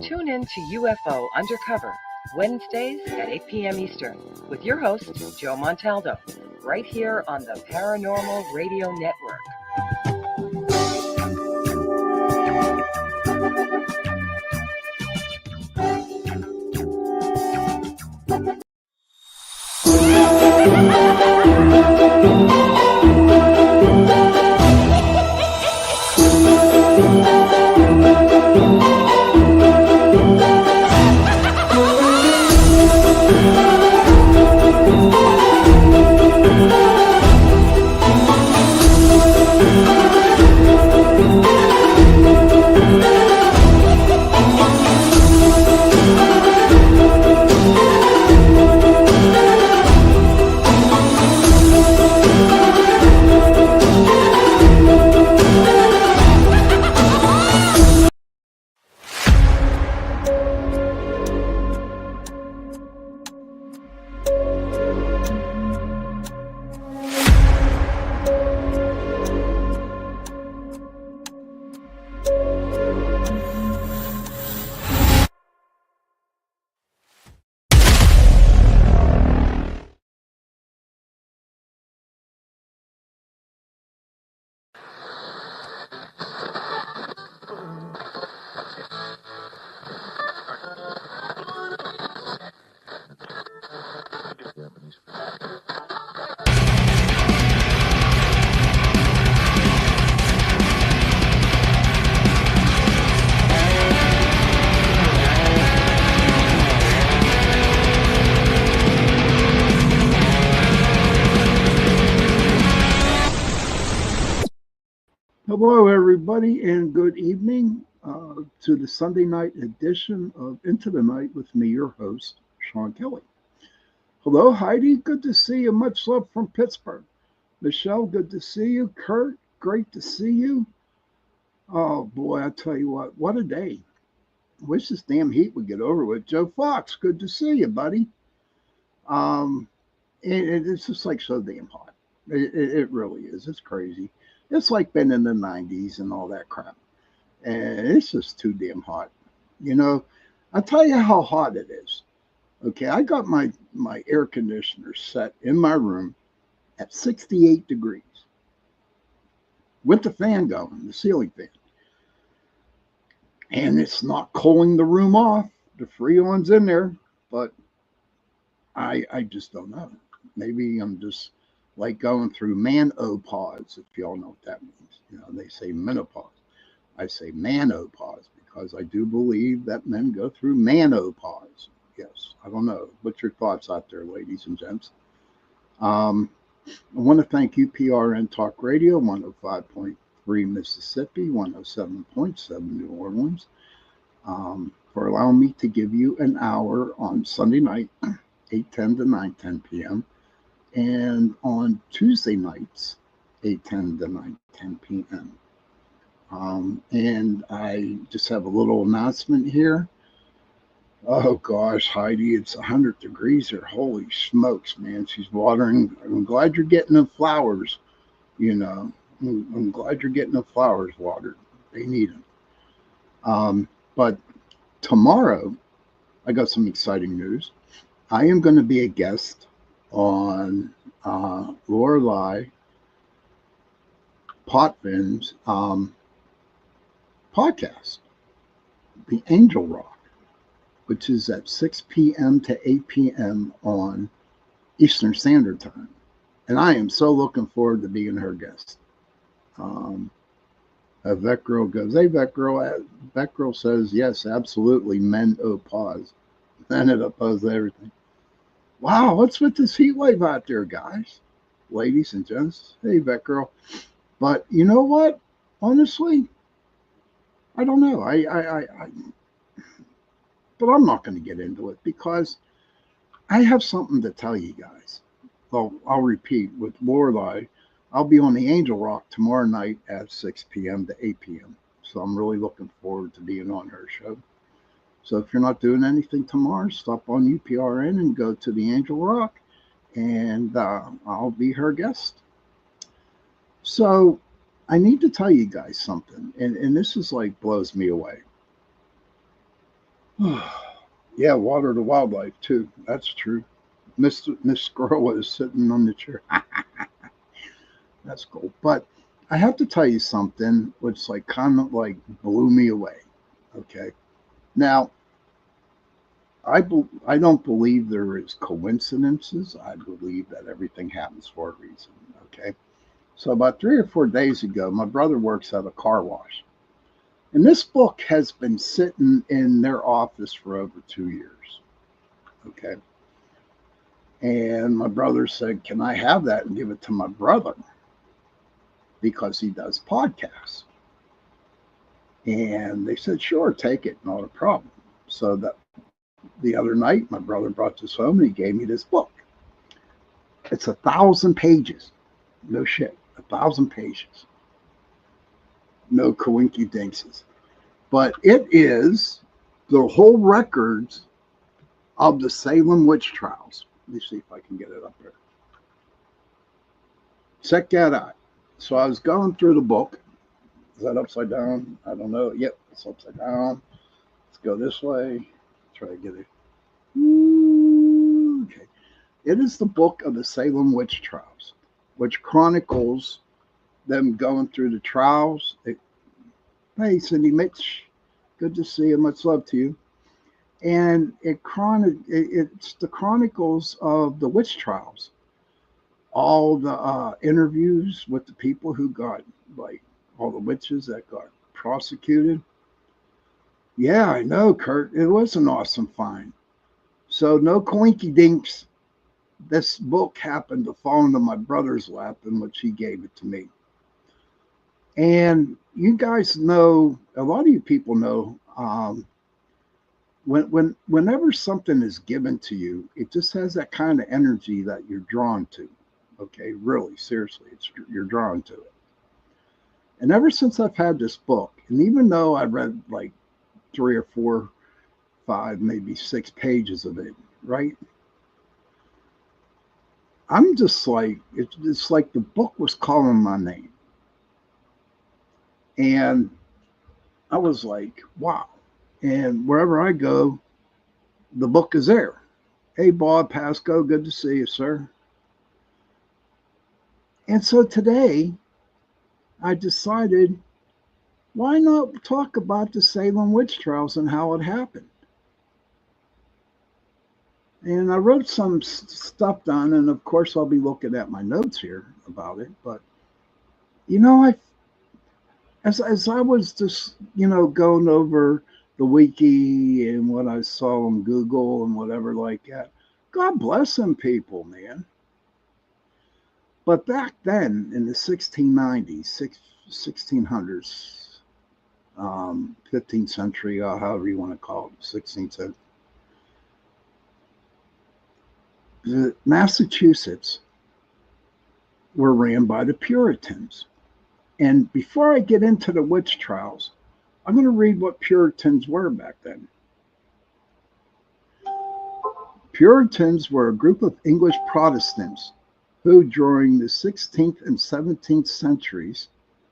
Tune in to UFO Undercover, Wednesdays at 8 p.m. Eastern, with your host, Joe Montaldo, right here on the Paranormal Radio Network. Hello, everybody, and good evening to the Sunday night edition of Into the Night with me, your host, Sean Kelly. Hello, Heidi. Good to see you. Much love from Pittsburgh. Michelle, good to see you. Kurt, great to see you. Oh, boy, I tell you what a day. Wish this damn heat would get over with. Joe Fox, good to see you, buddy. It's just like so damn hot. It really is. It's crazy. It's like been in the 90s and all that crap. And it's just too damn hot. You know, I'll tell you how hot it is. Okay, I got my air conditioner set in my room at 68 degrees with the fan going, the ceiling fan. And it's not cooling the room off. The Freon's in there, but I just don't know. Maybe I'm just like going through menopause, if y'all know what that means. You know, they say menopause. I say menopause because I do believe that men go through menopause. Yes, I don't know. What's your thoughts out there, ladies and gents? I want to thank UPRN Talk Radio, 105.3 Mississippi, 107.7 New Orleans, for allowing me to give you an hour on Sunday night, 8:10 to 9:10 p.m., and on Tuesday nights, 8:10 to 9:10 p.m. And I just have a little announcement here. Oh gosh, Heidi, it's 100 degrees here. Holy smokes, man. She's watering. I'm glad you're getting the flowers, you know. I'm glad you're getting the flowers watered. They need them. But tomorrow, I got some exciting news. I am going to be a guest on Lorelei Potvin's podcast, The Angel Rock, which is at 6 p.m. to 8 p.m. on Eastern Standard Time. And I am so looking forward to being her guest. Vet Girl goes, hey, Vet Girl. Vet Girl says, yes, absolutely, men oppose. Men oppose everything. Wow, what's with this heat wave out there, guys? Ladies and gents. Hey, Vet Girl. But you know what? Honestly, I don't know. But I'm not going to get into it because I have something to tell you guys. Well, I'll repeat with Lorelei. I'll be on the Angel Rock tomorrow night at 6 p.m. to 8 p.m. So I'm really looking forward to being on her show. So if you're not doing anything tomorrow, stop on UPRN and go to the Angel Rock, and I'll be her guest. So I need to tell you guys something, and this is like blows me away. Yeah, water the wildlife too. That's true. Miss Squirrel is sitting on the chair. That's cool. But I have to tell you something which like kind of like blew me away. Okay. Now I don't believe there is coincidences. I believe that everything happens for a reason. Okay. So about 3 or 4 days ago, my brother works at a car wash. And this book has been sitting in their office for over 2 years. Okay. And my brother said, "Can I have that and give it to my brother?" Because he does podcasts. And they said, "Sure, take it, not a problem." So that the other night, my brother brought this home and he gave me this book. It's 1,000 pages. No shit, 1,000 pages. No coinky dinks. But it is the whole records of the Salem witch trials. Let me see if I can get it up there. Check that out. So I was going through the book. Is that upside down? I don't know. Yep, it's upside down. Let's go this way. Try to get it. Okay. It is the book of the Salem witch trials, which chronicles them going through the trials. Hey, Cindy Mitch, good to see you. Much love to you. And it's the chronicles of the witch trials, all the interviews with the people who got, like, all the witches that got prosecuted. Yeah, I know, Kurt. It was an awesome find. So no coinky dinks. This book happened to fall into my brother's lap, in which he gave it to me. And you guys know, a lot of you people know, whenever something is given to you, it just has that kind of energy that you're drawn to. Okay, really, seriously, you're drawn to it. And ever since I've had this book, and even though I read like 3 or 4, 5, maybe 6 pages of it, right? I'm just like, it's like the book was calling my name. And I was like, wow. And wherever I go, the book is there. Hey, Bob Pasco, good to see you, sir. And so today, I decided, why not talk about the Salem witch trials and how it happened? And I wrote some stuff down, and of course, I'll be looking at my notes here about it. But you know, as I was just going over the wiki and what I saw on Google and whatever like that, God bless them people, man. But back then in the 1690s, 1600s, 15th century, however you want to call it, 16th century, Massachusetts were ran by the Puritans. And before I get into the witch trials, I'm going to read what Puritans were back then. Puritans were a group of English Protestants who, during the 16th and 17th centuries,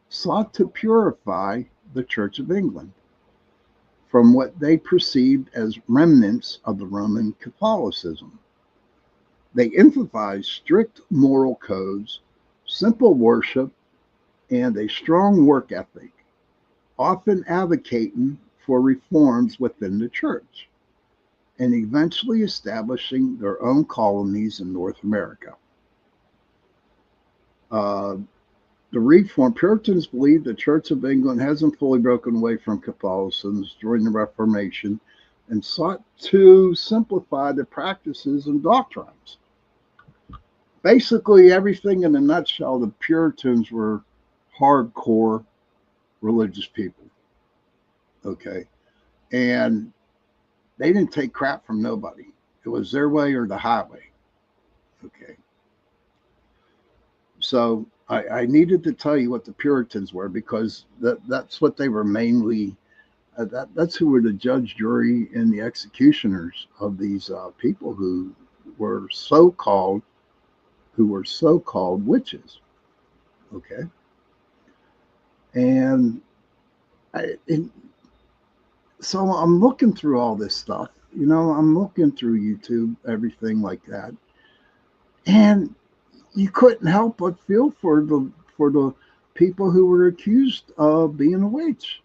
sought to purify the Church of England from what they perceived as remnants of the Roman Catholicism. They emphasized strict moral codes, simple worship, and a strong work ethic, often advocating for reforms within the church, and eventually establishing their own colonies in North America. The Reformed Puritans believed the Church of England hasn't fully broken away from Catholicism during the Reformation and sought to simplify the practices and doctrines. Basically, everything in a nutshell, the Puritans were hardcore religious people. Okay. And they didn't take crap from nobody. It was their way or the highway. Okay. So I needed to tell you what the Puritans were, because that's what they were mainly. That's who were the judge, jury, and the executioners of these people who were so-called witches. Okay. And So I'm looking through all this stuff. I'm looking through YouTube, everything like that, and you couldn't help but feel for the people who were accused of being a witch.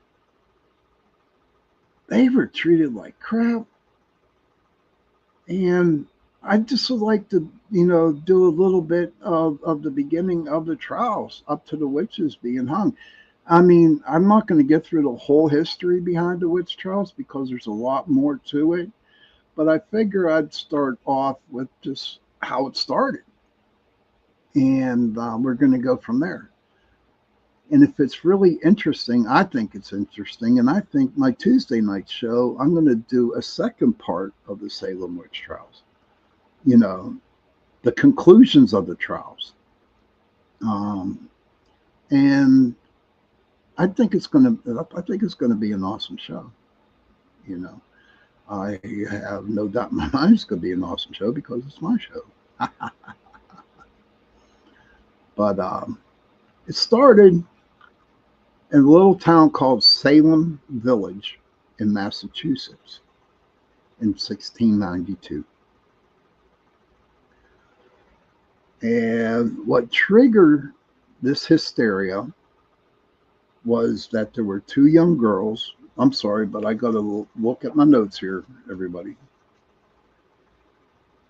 They were treated like crap, and I just would like to, do a little bit of the beginning of the trials up to the witches being hung. I mean, I'm not going to get through the whole history behind the witch trials because there's a lot more to it. But I figure I'd start off with just how it started, and we're going to go from there. And if it's really interesting, I think it's interesting. And I think my Tuesday night show, I'm going to do a second part of the Salem witch trials. You know, the conclusions of the trials. Um, and I think it's going to be an awesome show. You know, I have no doubt in my mind it's going to be an awesome show because it's my show. But it started in a little town called Salem Village in Massachusetts in 1692. And what triggered this hysteria was that there were two young girls. I'm sorry, but I got to look at my notes here, everybody.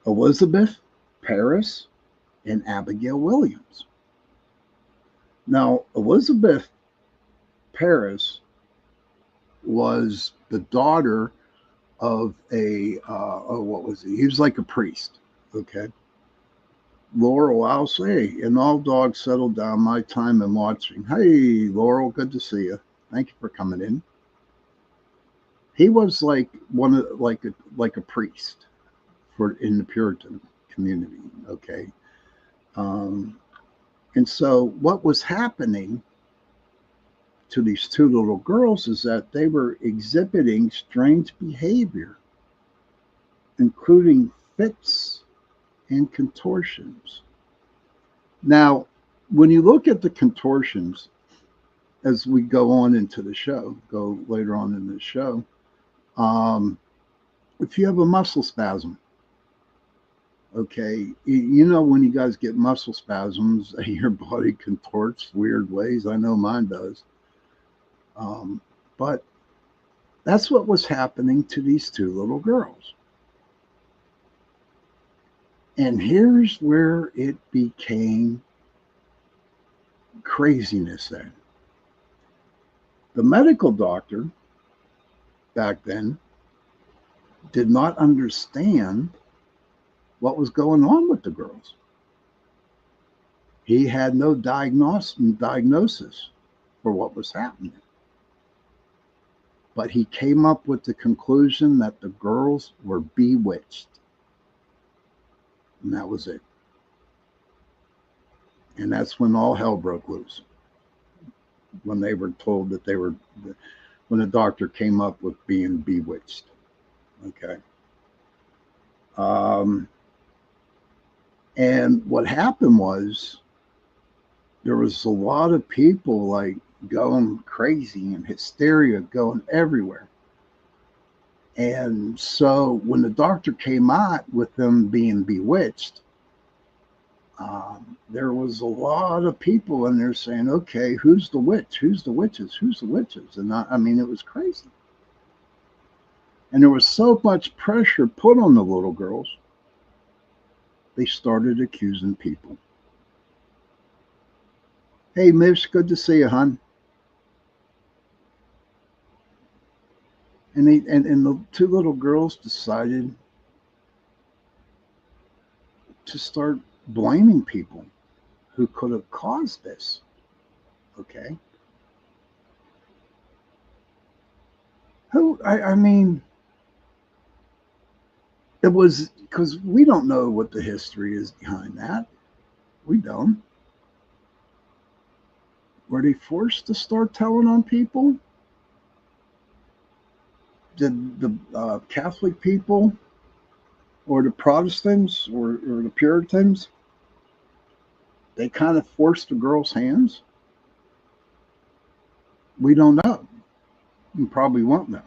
Elizabeth Paris and Abigail Williams. Now, Elizabeth Paris was the daughter of what was he? He was like a priest. Okay. Laurel, I'll say, and all dogs settled down my time in watching. Hey, Laurel, good to see you. Thank you for coming in. He was like like a priest for in the Puritan community. Okay. Um, and so what was happening to these two little girls is that they were exhibiting strange behavior, including fits and contortions. Now, when you look at the contortions as we go on into the show, go later on in the show, um, if you have a muscle spasm, okay, when you guys get muscle spasms, your body contorts weird ways. I know mine does. But that's what was happening to these two little girls. And here's where it became craziness then. The medical doctor back then did not understand what was going on with the girls. He had no diagnosis for what was happening. But he came up with the conclusion that the girls were bewitched. And that was it. And that's when all hell broke loose. When they were told that when the doctor came up with being bewitched. Okay. And what happened was there was a lot of people like going crazy and hysteria going everywhere. And so when the doctor came out with them being bewitched, there was a lot of people in there saying, okay, who's the witch? Who's the witches? Who's the witches? And I mean, it was crazy. And there was so much pressure put on the little girls, they started accusing people. Hey, Miss, good to see you, hon. And the two little girls decided to start blaming people who could have caused this. Okay. I mean, it was because we don't know what the history is behind that. We don't. Were they forced to start telling on people? Did the Catholic people or the Protestants or the Puritans, they kind of forced the girls' hands? We don't know. We probably won't know.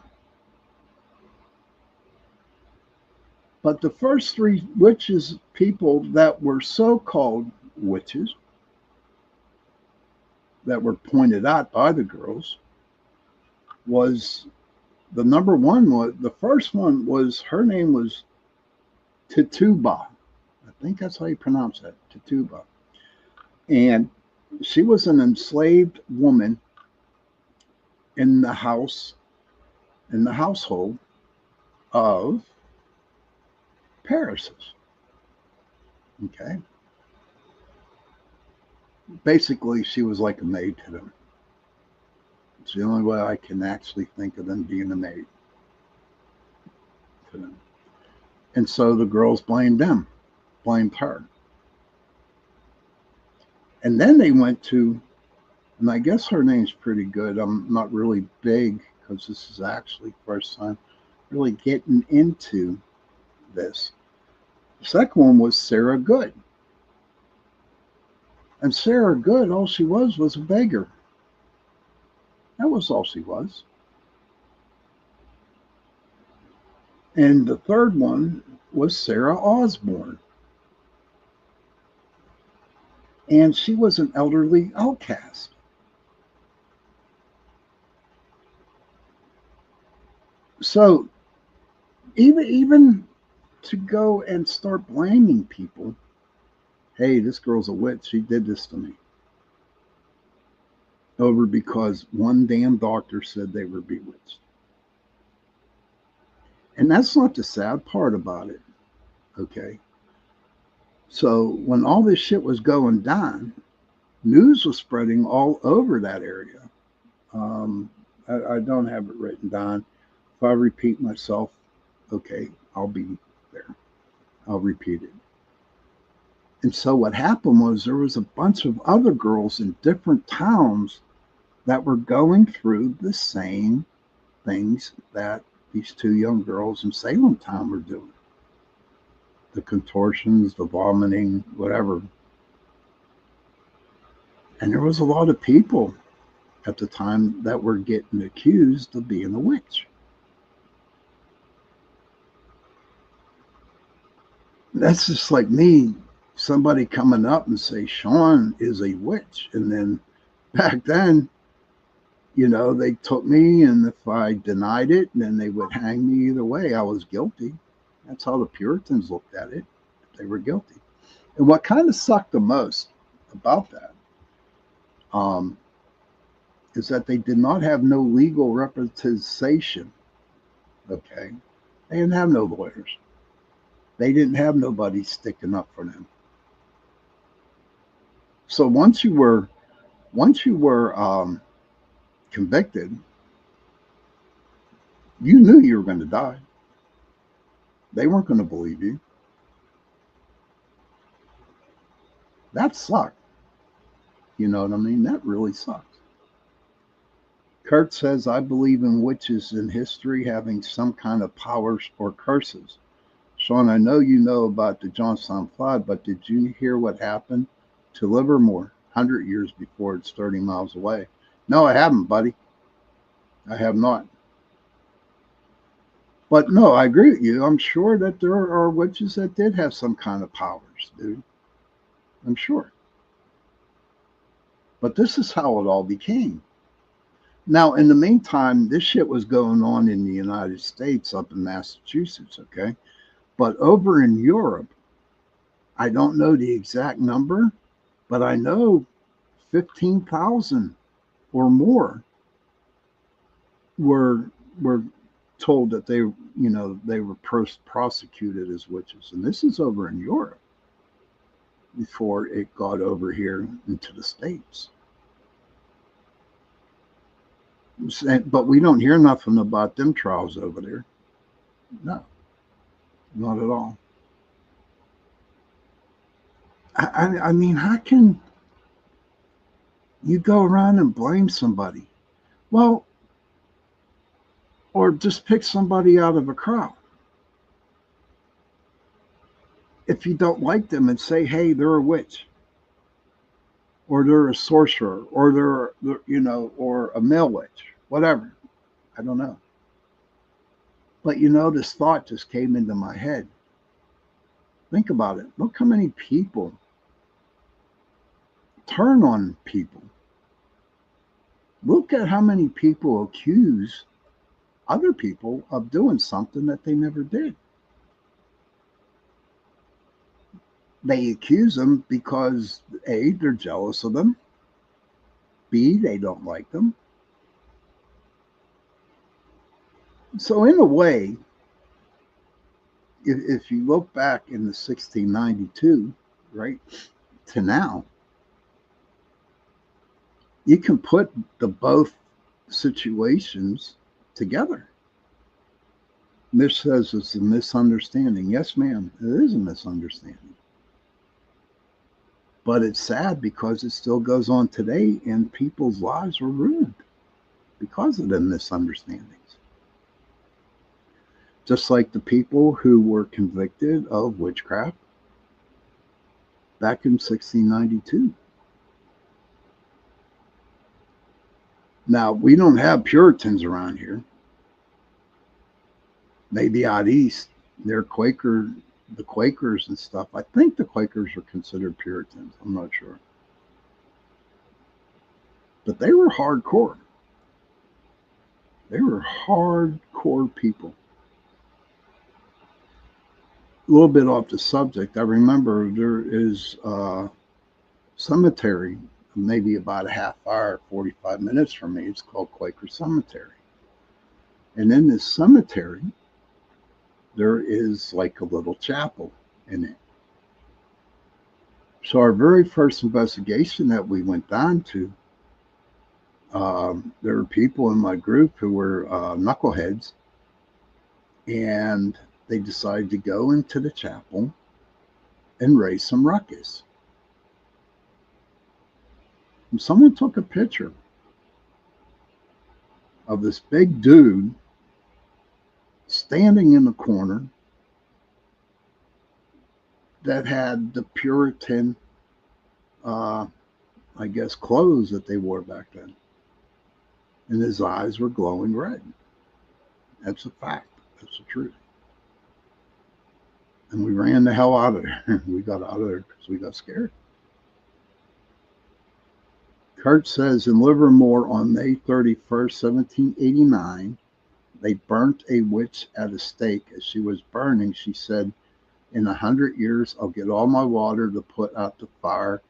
But the first three witches, people that were so-called witches, that were pointed out by the girls, was the number one was the first one was her name was Tituba. I think that's how you pronounce that, Tituba. And she was an enslaved woman in the house, in the household of Paris's. Okay. Basically, she was like a maid to them. It's the only way I can actually think of them being a maid to them. And so the girls blamed them, blamed her. And then they went to, and I guess her name's pretty good. I'm not really big because this is actually first time really getting into this. The second one was Sarah Good. And Sarah Good, all she was a beggar. That was all she was. And the third one was Sarah Osborne. And she was an elderly outcast. So even to go and start blaming people, hey, this girl's a witch, she did this to me, over because one damn doctor said they were bewitched. And that's not the sad part about it, okay? So when all this shit was going down, news was spreading all over that area. I don't have it written down. If I repeat myself, okay, I'll be there. I'll repeat it. And so what happened was there was a bunch of other girls in different towns that were going through the same things that these two young girls in Salem town were doing. The contortions, the vomiting, whatever. And there was a lot of people at the time that were getting accused of being a witch. That's just like me, somebody coming up and say Sean is a witch. And then back then, they took me, and if I denied it, then they would hang me either way. I was guilty. That's how the Puritans looked at it. They were guilty. And what kind of sucked the most about that is that they did not have no legal representation. Okay. They didn't have no lawyers. They didn't have nobody sticking up for them. So once you were convicted, you knew you were going to die. They weren't going to believe you. That sucked. You know what I mean? That really sucked. Kurt says, I believe in witches in history having some kind of powers or curses. Sean, I know you know about the Johnstown flood, but did you hear what happened to Livermore 100 years before it's 30 miles away? No, I haven't, buddy. I have not. But no, I agree with you. I'm sure that there are witches that did have some kind of powers, dude. I'm sure. But this is how it all became. Now, in the meantime, this shit was going on in the United States, up in Massachusetts, okay? But over in Europe, I don't know the exact number, but I know 15,000 or more were told that they were prosecuted as witches. And this is over in Europe before it got over here into the States. But we don't hear nothing about them trials over there. No, not at all. I mean, how can you go around and blame somebody? Well, or just pick somebody out of a crowd. If you don't like them, and say, hey, they're a witch, or they're a sorcerer, or they're or a male witch, whatever. I don't know. But this thought just came into my head. Think about it. Look how many people turn on people. Look at how many people accuse other people of doing something that they never did. They accuse them because A, they're jealous of them. B, they don't like them. So in a way, if you look back in the 1692, right, to now, you can put the both situations together. Mish says it's a misunderstanding. Yes, ma'am, it is a misunderstanding. But it's sad because it still goes on today and people's lives were ruined because of the misunderstandings. Just like the people who were convicted of witchcraft back in 1692. Now, we don't have Puritans around here. Maybe out east, they're Quaker, the Quakers and stuff. I think the Quakers are considered Puritans. I'm not sure. But they were hardcore. They were hardcore people. A little bit off the subject, I remember there is a cemetery, maybe about a half hour, 45 minutes from me. It's called Quaker Cemetery. And in this cemetery, there is like a little chapel in it. So our very first investigation that we went down to, there were people in my group who were knuckleheads, and they decided to go into the chapel and raise some ruckus. And someone took a picture of this big dude standing in the corner that had the Puritan, I guess, clothes that they wore back then. And his eyes were glowing red. That's a fact. That's the truth. And we ran the hell out of there. We got out of there because we got scared. Kurt says in Livermore on May 31st, 1789, they burnt a witch at a stake. As she was burning, she said, "In 100 years, I'll get all my water to put out the fire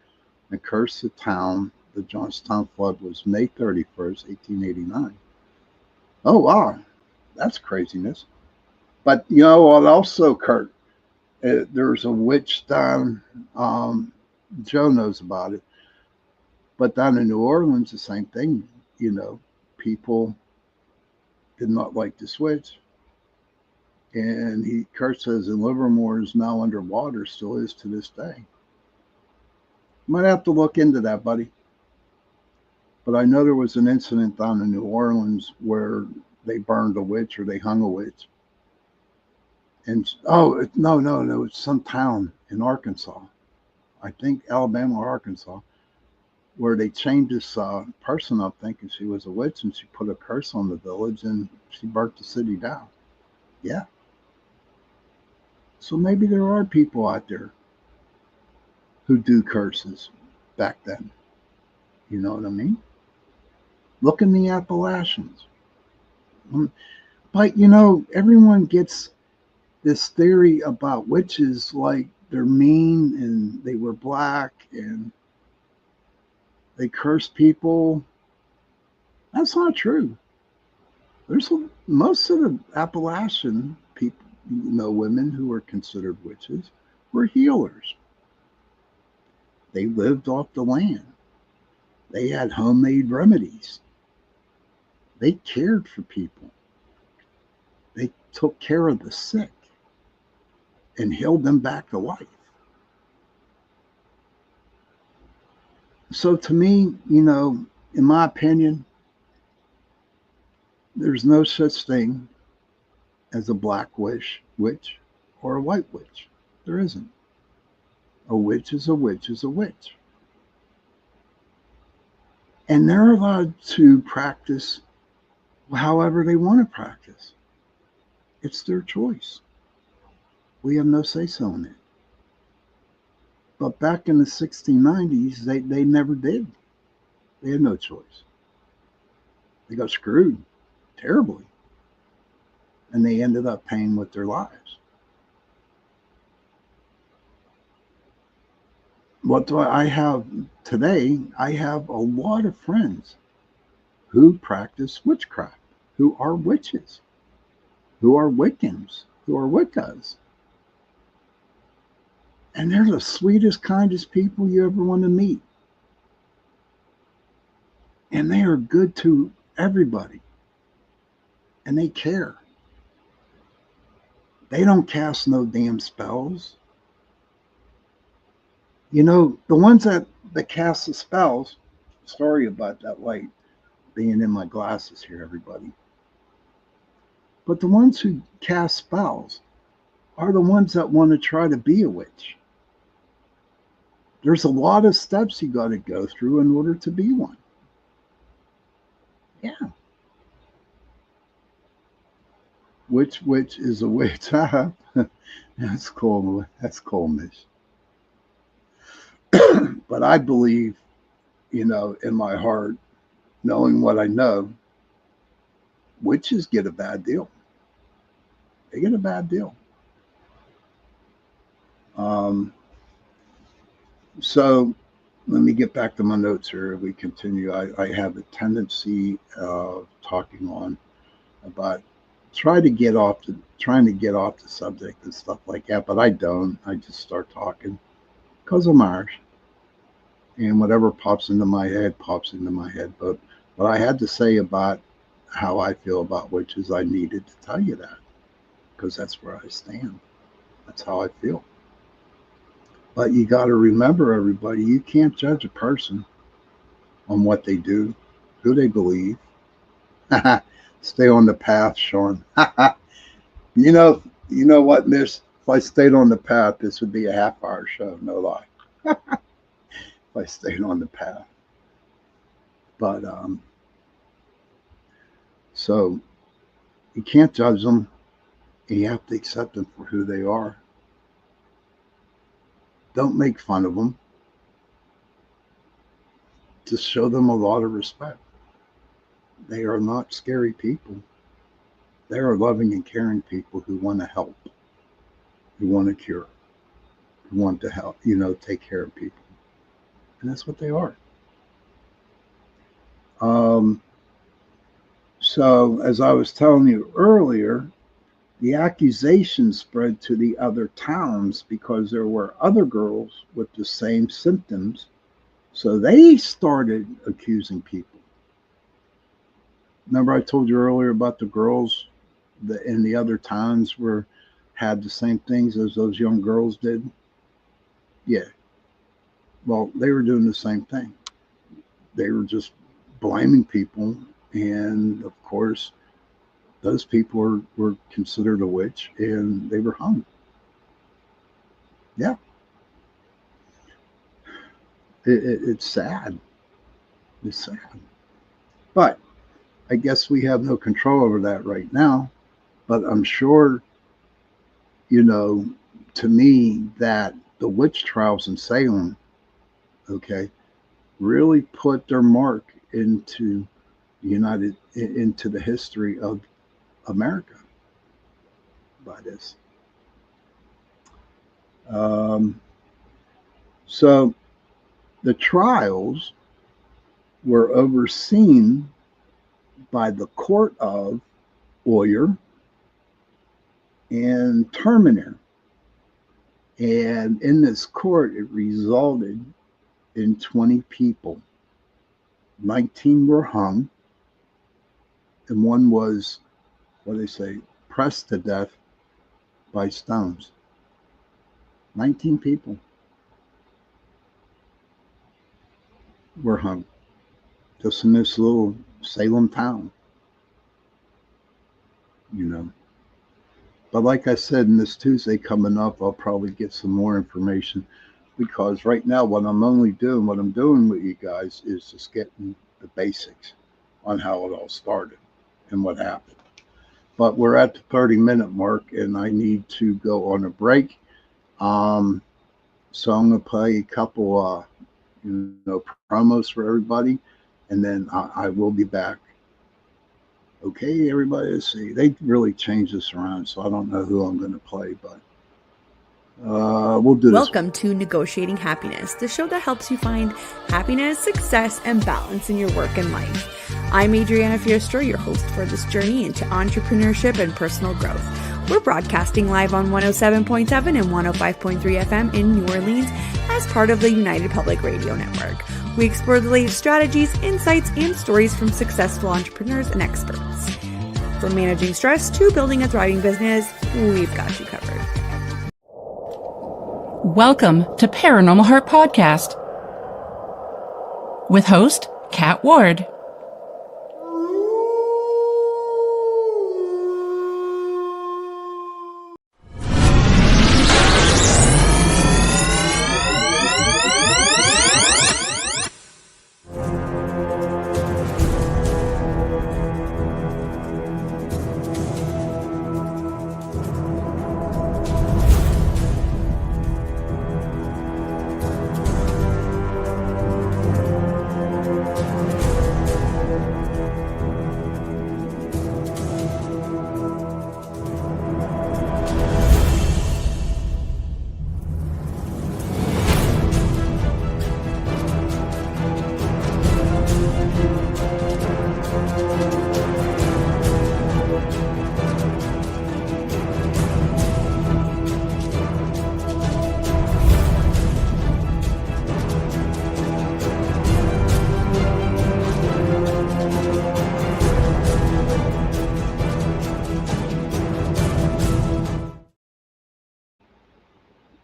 and curse the town." The Johnstown flood was May 31st, 1889. Oh, wow. That's craziness. But, you know what also, Kurt? There's a witch down, Joe knows about it. But down in New Orleans, the same thing. You know, people did not like the switch. And Kurt says, in Livermore is now underwater, still is to this day. Might have to look into that, buddy. But I know there was an incident down in New Orleans where they burned a witch or they hung a witch. And no, it's some town in Arkansas. I think Alabama or Arkansas, where they chained this person up thinking she was a witch, and she put a curse on the village and she burnt the city down. Yeah. So maybe there are people out there who do curses back then. You know what I mean? Look in the Appalachians. But, you know, everyone gets this theory about witches like they're mean and they were black and they curse people. That's not true. Most of the Appalachian people, you know, women who were considered witches were healers. They lived off the land. They had homemade remedies. They cared for people. They took care of the sick and healed them back to life. So to me, you know, in my opinion, there's no such thing as a black witch or a white witch. There isn't. A witch is a witch is a witch. And they're allowed to practice however they want to practice. It's their choice. We have no say-so in it. But back in the 1690s, they never did. They had no choice. They got screwed terribly, and they ended up paying with their lives. What do I have today? I have a lot of friends who practice witchcraft, who are witches, who are Wiccans, who are Wiccas. And they're the sweetest, kindest people you ever want to meet. And they are good to everybody. And they care. They don't cast no damn spells. You know, the ones that cast the spells, sorry about that light being in my glasses here, everybody. But the ones who cast spells are the ones that want to try to be a witch. There's a lot of steps you got to go through in order to be one. Yeah. Which witch is a witch? That's cool. That's cool, miss. But I believe, you know, in my heart, knowing what I know, witches get a bad deal. They get a bad deal. So let me get back to my notes here. We continue. I have a tendency of talking on about trying to get off the subject and stuff like that, but I don't. I just start talking because I'm Irish, and whatever pops into my head pops into my head. But what I had to say about how I feel about witches, I needed to tell you that because that's where I stand. That's how I feel. But you got to remember, everybody, you can't judge a person on what they do, who they believe. Stay on the path, Sean. You know what, miss? If I stayed on the path, this would be a half-hour show, no lie. If I stayed on the path. But, so you can't judge them. You have to accept them for who they are. Don't make fun of them. Just show them a lot of respect. They are not scary people. They are loving and caring people who want to help, who want to cure, who want to help, take care of people. And that's what they are. So, as I was telling you earlier, the accusation spread to the other towns because there were other girls with the same symptoms. So they started accusing people. Remember I told you earlier about the girls that in the other towns had the same things as those young girls did? Yeah. Well, they were doing the same thing. They were just blaming people. And of course, those people were considered a witch and they were hung. Yeah. It's sad. It's sad. But I guess we have no control over that right now. But I'm sure, to me, that the witch trials in Salem, okay, really put their mark into the history of America by this. So the trials were overseen by the court of Oyer and Terminer. And in this court, it resulted in 20 people. 19 were hung, and one was, pressed to death by stones. 19 people were hung just in this little Salem town, But like I said, in this Tuesday coming up, I'll probably get some more information because right now what I'm doing with you guys is just getting the basics on how it all started and what happened. But we're at the 30-minute mark and I need to go on a break. So I'm going to play a couple, promos for everybody, and then I will be back. Okay, everybody, let's see. They really changed this around, so I don't know who I'm going to play, but we'll do this. Welcome to Negotiating Happiness, the show that helps you find happiness, success, and balance in your work and life. I'm Adriana Fiestra, your host for this journey into entrepreneurship and personal growth. We're broadcasting live on 107.7 and 105.3 FM in New Orleans as part of the United Public Radio Network. We explore the latest strategies, insights, and stories from successful entrepreneurs and experts. From managing stress to building a thriving business, we've got you covered. Welcome to Paranormal Heart Podcast with host Kat Ward.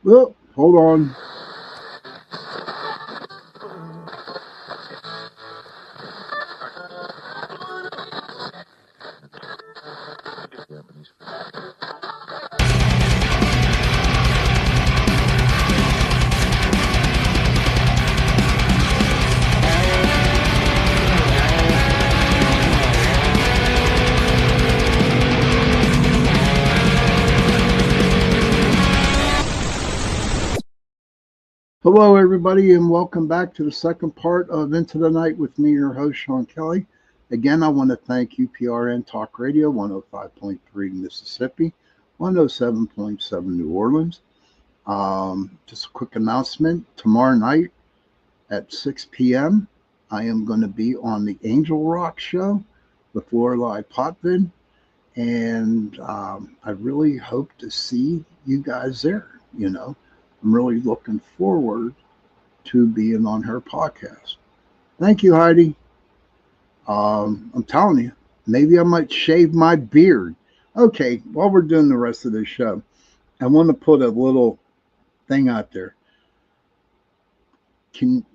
Well, hold on. Hello, everybody, and welcome back to the second part of Into the Night with me, your host, Sean Kelly. Again, I want to thank UPRN Talk Radio, 105.3 Mississippi, 107.7 New Orleans. Just a quick announcement. Tomorrow night at 6 p.m., I am going to be on the Angel Rock Show with Lorelei Potvin, and I really hope to see you guys there, I'm really looking forward to being on her podcast. Thank you, Heidi. I'm telling you, maybe I might shave my beard. Okay, while we're doing the rest of the show, I want to put a little thing out there.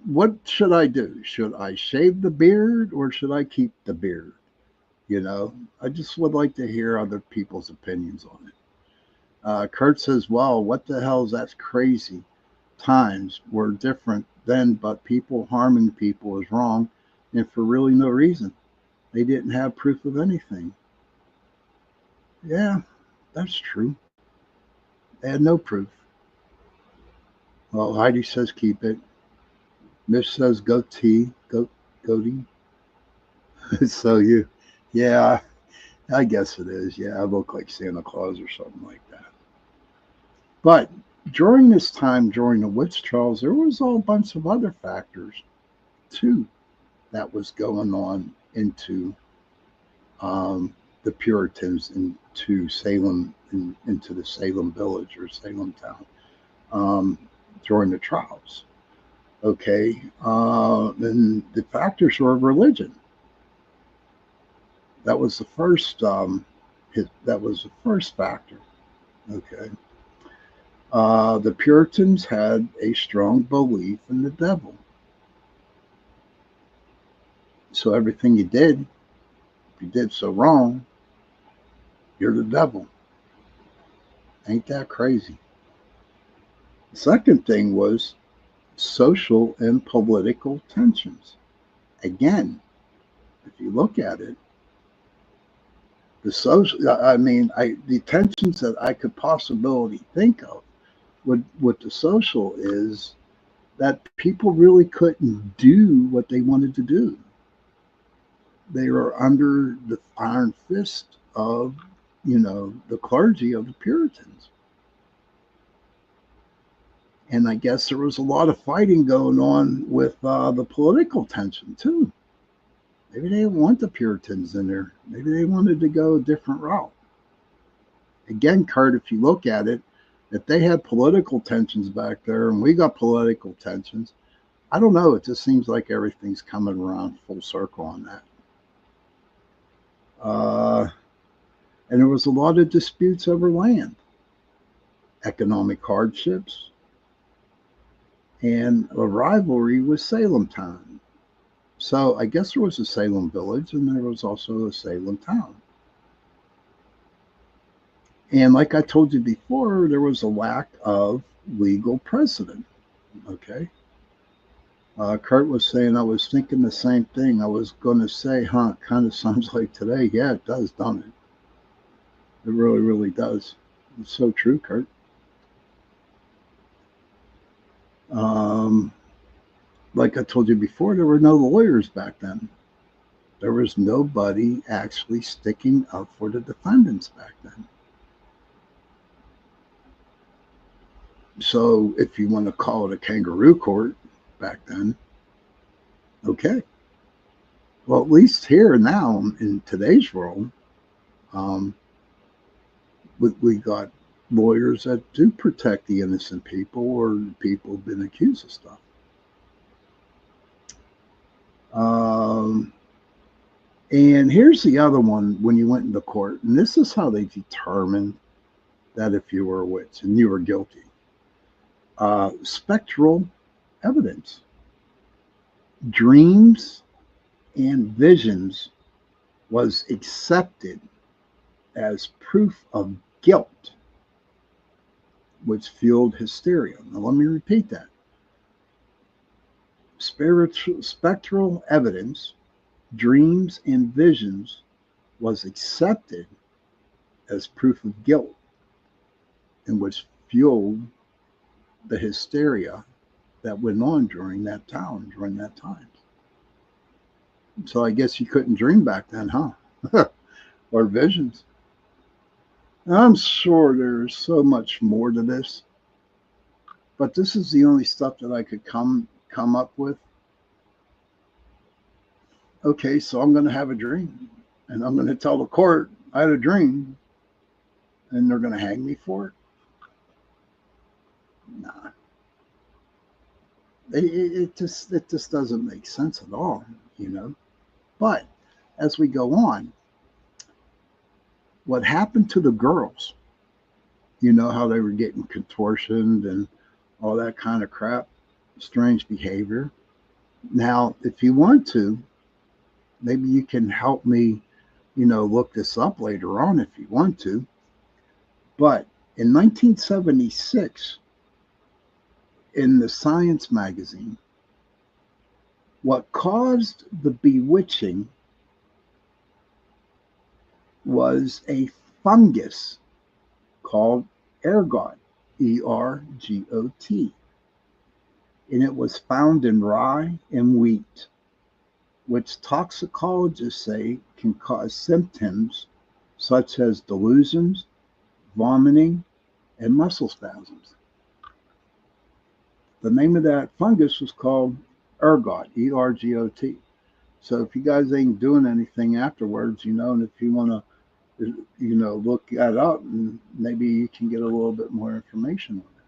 What should I do? Should I shave the beard or should I keep the beard? I just would like to hear other people's opinions on it. Kurt says, well, what the hell is that? Crazy. Times were different then, but people harming people is wrong and for really no reason. They didn't have proof of anything. Yeah, that's true. They had no proof. Well, Heidi says keep it. Mish says goatee. So yeah, I guess it is. Yeah, I look like Santa Claus or something like that. But during this time, during the witch trials, there was a whole bunch of other factors, too, that was going on into the Puritans, into Salem, into the Salem village or Salem town during the trials. Okay, and the factors were religion. That was the first. That was the first factor. Okay. The Puritans had a strong belief in the devil. So everything you did, if you did so wrong, you're the devil. Ain't that crazy? The second thing was social and political tensions. Again, if you look at it, the tensions that I could possibly think of with the social is that people really couldn't do what they wanted to do. They were under the iron fist of, the clergy of the Puritans. And I guess there was a lot of fighting going on with the political tension too. Maybe they didn't want the Puritans in there. Maybe they wanted to go a different route. Again, Kurt, if you look at it, if they had political tensions back there and we got political tensions, I don't know. It just seems like everything's coming around full circle on that. And there was a lot of disputes over land, economic hardships, and a rivalry with Salem town. So I guess there was a Salem village and there was also a Salem town. And like I told you before, there was a lack of legal precedent. Okay. Kurt was saying, I was thinking the same thing. I was going to say, it kind of sounds like today. Yeah, it does, doesn't it? It really, really does. It's so true, Kurt. Like I told you before, there were no lawyers back then. There was nobody actually sticking up for the defendants back then. So if you want to call it a kangaroo court back then, okay. Well, at least here now in today's world, we got lawyers that do protect the innocent people or people who've been accused of stuff. And here's the other one when you went into court, and this is how they determined that if you were a witch and you were guilty. Spectral evidence. Dreams and visions was accepted as proof of guilt, which fueled hysteria. Now, let me repeat that. Spectral evidence, dreams and visions was accepted as proof of guilt, and which fueled the hysteria that went on during that time. So I guess you couldn't dream back then, huh? Or visions. I'm sure there's so much more to this, but this is the only stuff that I could come up with. Okay, so I'm going to have a dream, and I'm going to tell the court I had a dream, and they're going to hang me for it? Nah. It just doesn't make sense at all, But as we go on, what happened to the girls? You know how they were getting contortioned and all that kind of crap, strange behavior. Now, if you want to, maybe you can help me, look this up later on if you want to. But in 1976, in the Science magazine, what caused the bewitching was a fungus called ergot, E-R-G-O-T. And it was found in rye and wheat, which toxicologists say can cause symptoms such as delusions, vomiting, and muscle spasms. The name of that fungus was called ergot, E-R-G-O-T. So if you guys ain't doing anything afterwards, and if you want to, look that up, and maybe you can get a little bit more information on it.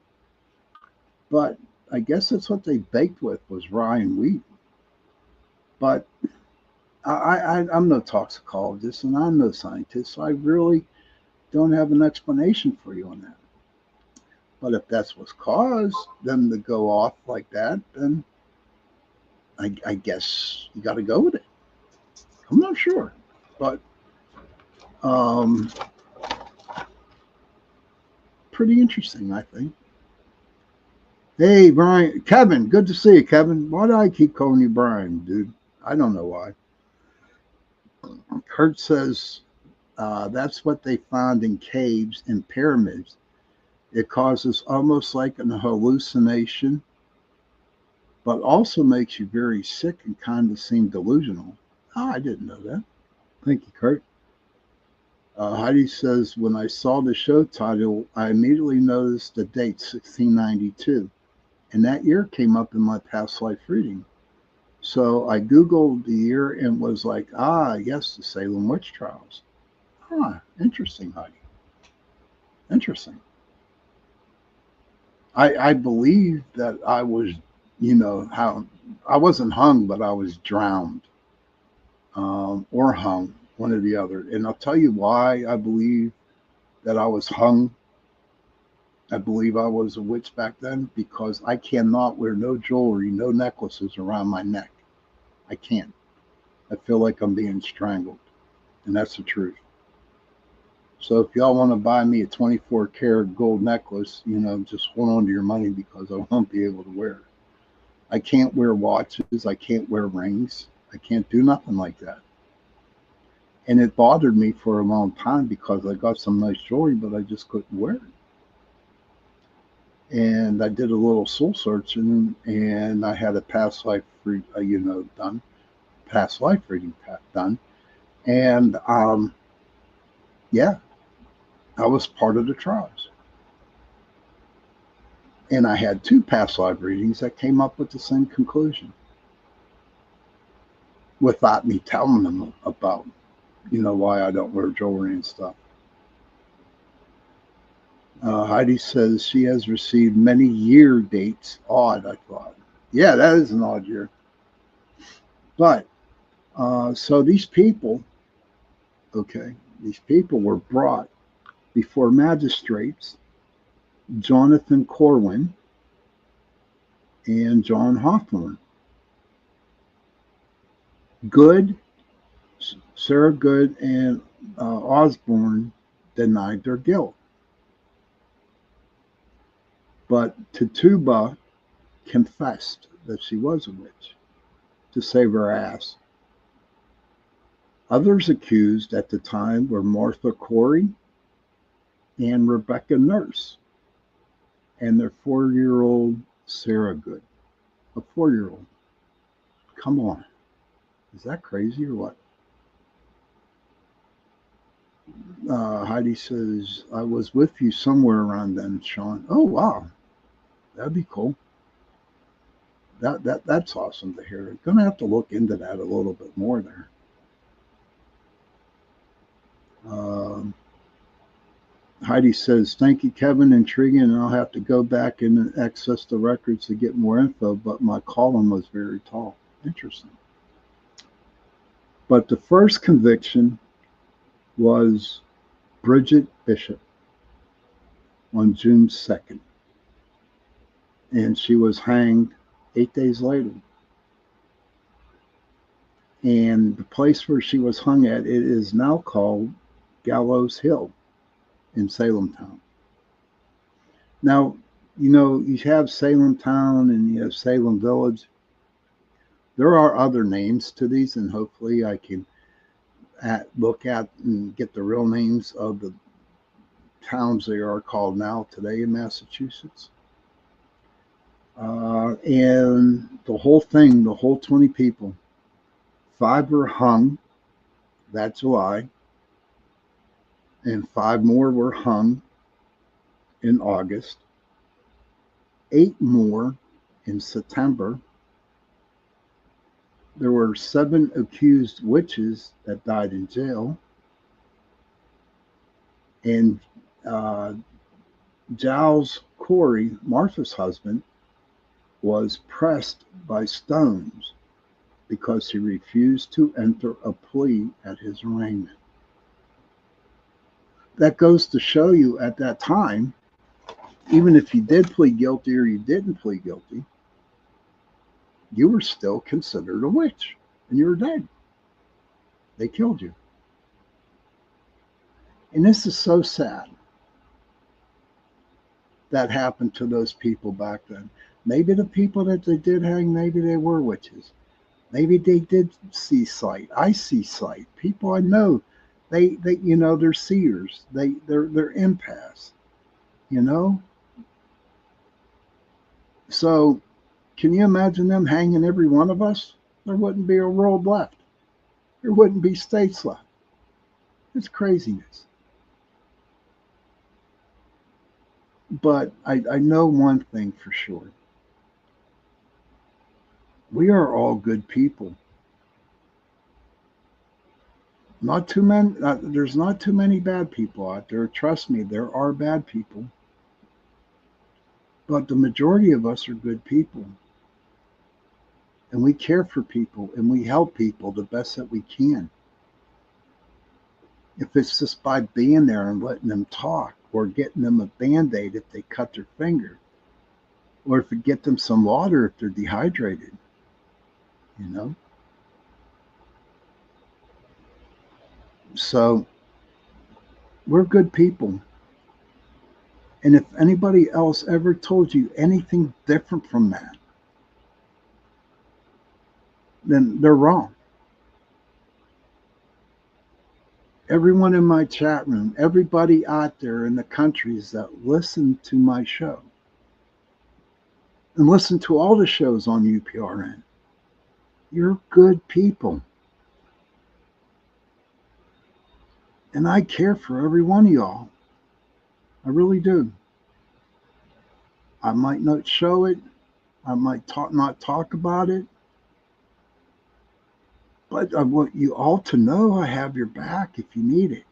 But I guess that's what they baked with was rye and wheat. But I'm no toxicologist and I'm no scientist, so I really don't have an explanation for you on that. But if that's what's caused them to go off like that, then I guess you got to go with it. I'm not sure, but pretty interesting, I think. Hey, Brian, Kevin, good to see you, Kevin. Why do I keep calling you Brian, dude? I don't know why. Kurt says that's what they found in caves and pyramids It causes almost like an hallucination, but also makes you very sick and kind of seem delusional. Oh, I didn't know that. Thank you, Kurt. Heidi says, when I saw the show title, I immediately noticed the date, 1692. And that year came up in my past life reading. So I Googled the year and was like, yes, the Salem witch trials. Interesting, Heidi. Interesting. I believe that I was, how I wasn't hung, but I was drowned or hung, one or the other. And I'll tell you why I believe that I was hung. I believe I was a witch back then because I cannot wear no jewelry, no necklaces around my neck. I can't. I feel like I'm being strangled. And that's the truth. So if y'all want to buy me a 24 karat gold necklace, just hold on to your money because I won't be able to wear it. I can't wear watches. I can't wear rings. I can't do nothing like that. And it bothered me for a long time because I got some nice jewelry, but I just couldn't wear it. And I did a little soul searching, and I had a past life done, past life reading done. And I was part of the trials. And I had 2 past life readings that came up with the same conclusion without me telling them about, why I don't wear jewelry and stuff. Heidi says she has received many year dates. Odd, I thought. Yeah, that is an odd year. But, so these people were brought before magistrates, Jonathan Corwin and John Hawthorne. Good, Sarah Good, and Osborne denied their guilt. But Tituba confessed that she was a witch to save her ass. Others accused at the time were Martha Corey and Rebecca Nurse and their 4-year-old Sarah Good. A 4-year-old. Come on. Is that crazy or what? Heidi says, I was with you somewhere around then, Sean. Oh, wow. That'd be cool. That's awesome to hear. I'm going to have to look into that a little bit more there. Heidi says, thank you, Kevin. Intriguing, and I'll have to go back and access the records to get more info, but my column was very tall. Interesting. But the first conviction was Bridget Bishop on June 2nd. And she was hanged 8 days later. And the place where she was hung at, it is now called Gallows Hill in Salem Town. Now, you have Salem Town and you have Salem Village. There are other names to these, and hopefully I can look at and get the real names of the towns they are called now today in Massachusetts. And the whole thing, the whole 20 people, 5 were hung that July, and 5 more were hung in August, 8 more in September. There were 7 accused witches that died in jail, and Giles Corey, Martha's husband, was pressed by stones because he refused to enter a plea at his arraignment. That goes to show you at that time, even if you did plead guilty or you didn't plead guilty, you were still considered a witch and you were dead. They killed you. And this is so sad that happened to those people back then. Maybe the people that they did hang, maybe they were witches. Maybe they did see sight. I see sight. People I know, they they're seers. They're empaths. you know? So can you imagine them hanging every one of us? There wouldn't be a world left. There wouldn't be states left. It's craziness. But I know one thing for sure. We are all good people. Not too many. There's not too many bad people out there. Trust me, there are bad people, but the majority of us are good people, and we care for people and we help people the best that we can. If it's just by being there and letting them talk, or getting them a Band-Aid if they cut their finger, or if we get them some water if they're dehydrated, you know. So we're good people. And if anybody else ever told you anything different from that, then they're wrong. Everyone in my chat room, everybody out there in the countries that listen to my show and listen to all the shows on UPRN, you're good people. And I care for every one of y'all. I really do. I might not show it. I might not talk about it. But I want you all to know I have your back if you need it.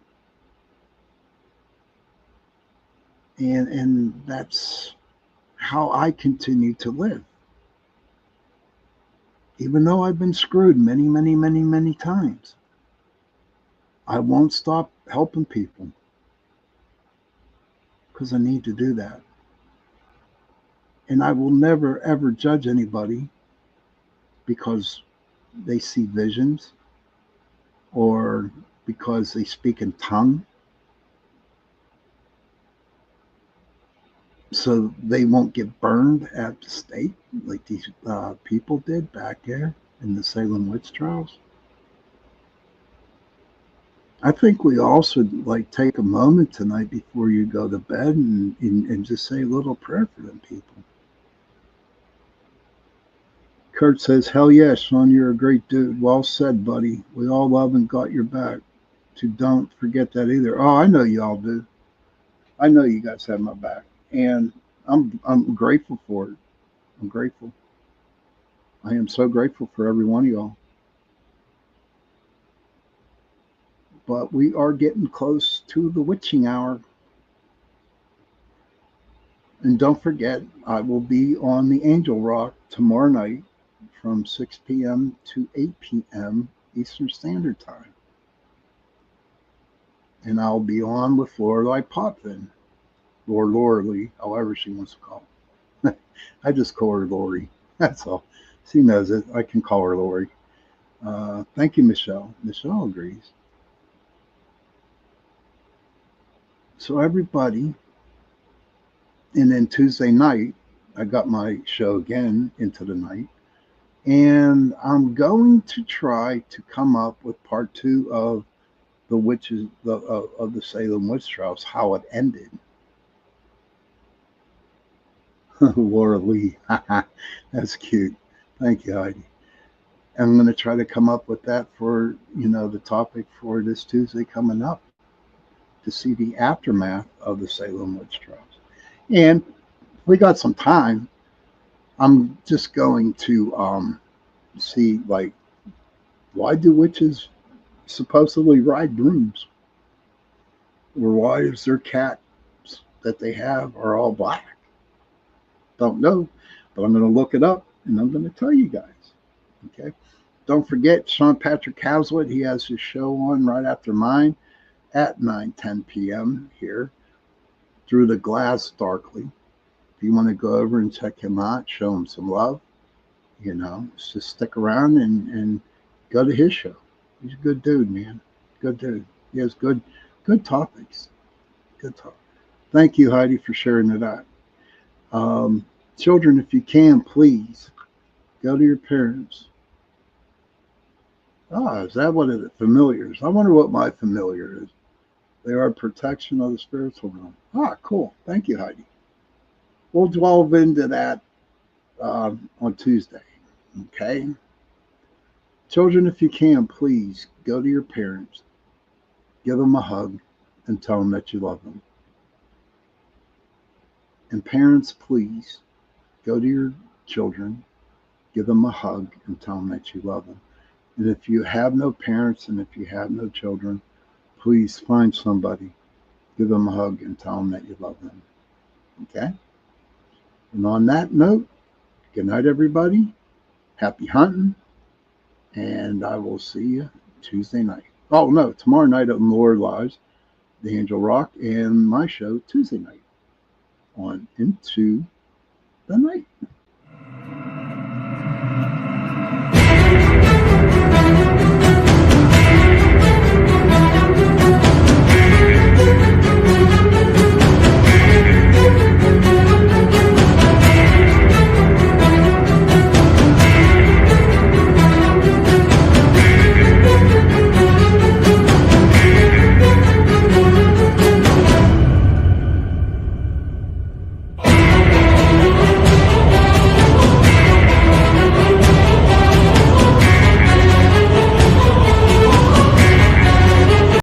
And that's how I continue to live. Even though I've been screwed many, many, many, many times, I won't stop helping people because I need to do that. And I will never, ever judge anybody because they see visions or because they speak in tongue. So they won't get burned at the stake like these people did back there in the Salem witch trials. I think we all should take a moment tonight before you go to bed and just say a little prayer for them people. Kurt says, hell yes, Sean, you're a great dude. Well said, buddy. We all love and got your back. So don't forget that either. Oh, I know you all do. I know you guys have my back. And I'm grateful for it. I'm grateful. I am so grateful for every one of y'all. But we are getting close to the witching hour. And don't forget, I will be on the Angel Rock tomorrow night from 6 p.m. to 8 p.m. Eastern Standard Time. And I'll be on with Lorelei Potvin, or Lorelei, however she wants to call her. I just call her Lori. That's all. She knows it. I can call her Lori. Thank you, Michelle. Michelle agrees. So everybody, and then Tuesday night, I got my show again into the night. And I'm going to try to come up with part 2 of the witches of the Salem witch trials, how it ended. Laura Lee, that's cute. Thank you, Heidi. I'm going to try to come up with that for the topic for this Tuesday coming up, to see the aftermath of the Salem witch trials. And we got some time. I'm just going to see, why do witches supposedly ride brooms? Or why is their cats that they have are all black? Don't know, but I'm going to look it up and I'm going to tell you guys. Okay. Don't forget, Sean Patrick Hazlitt, he has his show on right after mine at 9:10 p.m. here, Through the Glass Darkly. If you want to go over and check him out, show him some love, just stick around and go to his show. He's a good dude, man. Good dude. He has good topics. Good talk. Thank you, Heidi, for sharing it out. Children, if you can, please go to your parents. Is that what it is? Familiars. I wonder what my familiar is. They are protection of the spiritual realm. Ah, cool. Thank you, Heidi. We'll delve into that on Tuesday. Okay. Children, if you can, please go to your parents, give them a hug, and tell them that you love them. And parents, please go to your children, give them a hug, and tell them that you love them. And if you have no parents and if you have no children, please find somebody, give them a hug, and tell them that you love them. Okay? And on that note, good night, everybody. Happy hunting. And I will see you Tuesday night. Oh, no, tomorrow night at Lord Lives, the Angel Rock, and my show Tuesday night on Into the Night.